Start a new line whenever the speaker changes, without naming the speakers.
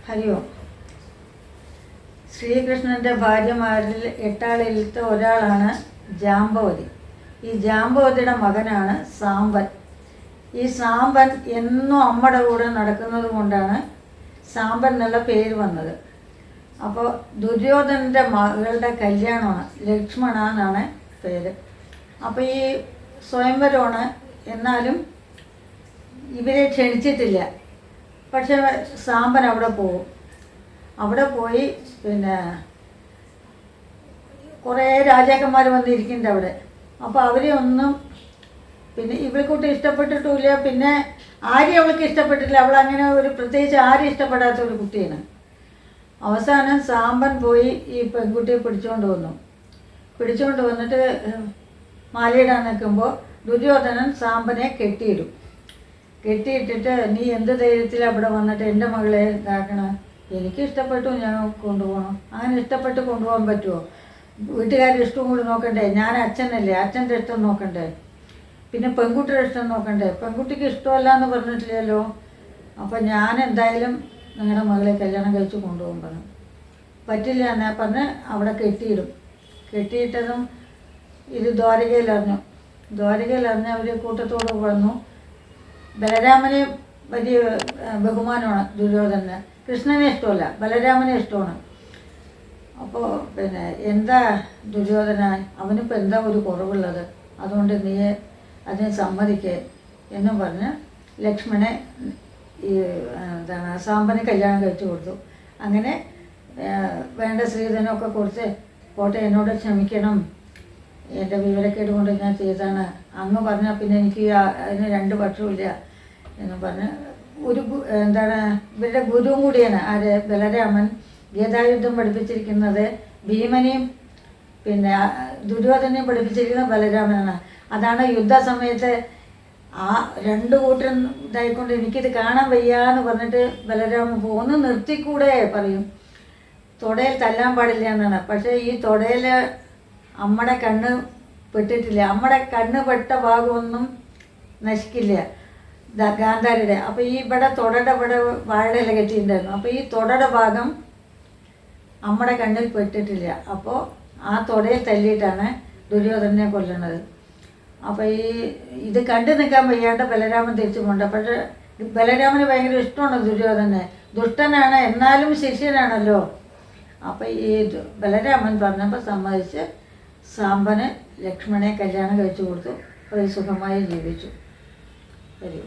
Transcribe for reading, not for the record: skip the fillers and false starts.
ഹരി ഓം. ശ്രീകൃഷ്ണൻ്റെ ഭാര്യമാരിൽ 8 ഒരാളാണ് ജാമ്പവതി. ഈ ജാമ്പവതിയുടെ മകനാണ് സാമ്പൻ. ഈ സാമ്പൻ എന്നും അമ്മയുടെ കൂടെ നടക്കുന്നത് കൊണ്ടാണ് സാമ്പൻ എന്നുള്ള പേര് വന്നത്. അപ്പോൾ ദുര്യോധനൻ്റെ മകളുടെ കല്യാണമാണ്, ലക്ഷ്മണ എന്നാണ് പേര്. അപ്പോൾ ഈ സ്വയംവരമാണ്, എന്നാലും ഇവരെ ക്ഷണിച്ചിട്ടില്ല. പക്ഷെ സാമ്പൻ അവിടെ പോകും. അവിടെ പോയി പിന്നെ കുറേ രാജാക്കന്മാർ വന്നിരിക്കുന്നുണ്ട് അവിടെ. അപ്പോൾ അവരെ ഒന്നും പിന്നെ ഇവൾക്കൂട്ട് ഇഷ്ടപ്പെട്ടിട്ടുമില്ല. പിന്നെ ആരെയും അവൾക്ക് ഇഷ്ടപ്പെട്ടില്ല. അവളങ്ങനെ ഒരു പ്രത്യേകിച്ച് ആരും ഇഷ്ടപ്പെടാത്ത ഒരു കുട്ടിയാണ്. അവസാനം സാമ്പൻ പോയി ഈ പെൺകുട്ടിയെ പിടിച്ചുകൊണ്ട് വന്നിട്ട് മാലയിടാൻ നിൽക്കുമ്പോൾ ദുര്യോധനൻ സാമ്പനെ കെട്ടിയിട്ടിട്ട് നീ എന്ത് ധൈര്യത്തിൽ അവിടെ വന്നിട്ട് എൻ്റെ മകളെ ഇതാക്കണം? എനിക്ക് ഇഷ്ടപ്പെട്ടു, ഞാൻ കൊണ്ടുപോകണം. അങ്ങനെ ഇഷ്ടപ്പെട്ട് കൊണ്ടുപോകാൻ പറ്റുമോ? വീട്ടുകാരുടെ ഇഷ്ടവും കൂടി നോക്കണ്ടേ? ഞാൻ അച്ഛനല്ലേ, അച്ഛൻ്റെ ഇഷ്ടം നോക്കണ്ടേ? പിന്നെ പെൺകുട്ടിയുടെ ഇഷ്ടം നോക്കണ്ടേ? പെൺകുട്ടിക്ക് ഇഷ്ടമല്ല എന്ന് പറഞ്ഞിട്ടില്ലല്ലോ. അപ്പം ഞാൻ എന്തായാലും നിങ്ങളുടെ മകളെ കല്യാണം കഴിച്ച് കൊണ്ടുപോകാൻ പറഞ്ഞു. പറ്റില്ല എന്നാ പറഞ്ഞ് അവിടെ കെട്ടിയിട്ടതും ഇത് ദ്വാരകയിലറിഞ്ഞു. അവർ കൂട്ടത്തോട് വന്നു. ബലരാമനെ വലിയ ബഹുമാനമാണ് ദുര്യോധനന്. കൃഷ്ണനെ ഇഷ്ടമല്ല, ബലരാമനെ ഇഷ്ടമാണ്. അപ്പോൾ പിന്നെ എന്താ ദുര്യോധന, അവനിപ്പോൾ എന്താ ഒരു കുറവുള്ളത്? അതുകൊണ്ട് നീ അതിനെ സമ്മതിക്കേ എന്നും പറഞ്ഞ് ലക്ഷ്മണനെ ഈ സാമ്പനെ കല്യാണം കഴിച്ചു കൊടുത്തു. അങ്ങനെ വേണ്ട സ്ത്രീധനമൊക്കെ കൊടുത്ത് പോട്ടെ, എന്നോട് ക്ഷമിക്കണം, എൻ്റെ വിവരക്കേട് കൊണ്ട് ഞാൻ ചെയ്താണ്. അങ്ങ് പറഞ്ഞാൽ പിന്നെ എനിക്ക് അതിന് 2 പക്ഷമില്ല എന്ന് പറഞ്ഞ് ഇവരുടെ ഗുരുവും കൂടിയാണ് ആര്? ബലരാമൻ. ഗീതായുദ്ധം പഠിപ്പിച്ചിരിക്കുന്നത് ഭീമനെയും പിന്നെ ദുര്യോധനെയും പഠിപ്പിച്ചിരിക്കുന്നത് ബലരാമനാണ്. അതാണ് യുദ്ധസമയത്ത് ആ 2 കൂട്ടരും ഇതായിക്കൊണ്ട് എനിക്കിത് കാണാൻ വയ്യാന്ന് പറഞ്ഞിട്ട് ബലരാമൻ ഒന്ന് നിർത്തിക്കൂടെ പറയും. തൊടയിൽ തല്ലാൻ പാടില്ല എന്നാണ്. പക്ഷേ ഈ തൊടയിൽ അമ്മയുടെ കണ്ണ് പെട്ടിട്ടില്ല. അമ്മയുടെ കണ്ണ് പെട്ട ഭാഗമൊന്നും നശിക്കില്ല ഗാന്ധാരിയുടെ. അപ്പോൾ ഈ ഇവിടെ തൊടയുടെ ഇവിടെ വാഴയില കെട്ടിയിട്ടുണ്ടായിരുന്നു. അപ്പോൾ ഈ തൊടയുടെ ഭാഗം അമ്മയുടെ കണ്ണിൽ പെട്ടിട്ടില്ല. അപ്പോൾ ആ തൊടയിൽ തല്ലിയിട്ടാണ് ദുര്യോധനെ കൊല്ലണത്. അപ്പോൾ ഇത് കണ്ടു നിൽക്കാൻ വയ്യാണ്ട് ബലരാമൻ തിരിച്ചു പോകണ്ട. പക്ഷേ ബലരാമന് ഭയങ്കര ഇഷ്ടമാണ് ദുര്യോധനെ. ദുഷ്ടനാണ്, എന്നാലും ശിഷ്യനാണല്ലോ. അപ്പോൾ ഈ ബലരാമൻ പറഞ്ഞപ്പോൾ സമ്മതിച്ച് സാമ്പന് ലക്ഷ്മണനെ കല്യാണം കഴിച്ചു കൊടുത്തു. അവർ സുഖമായി ജീവിച്ചു. വരൂ.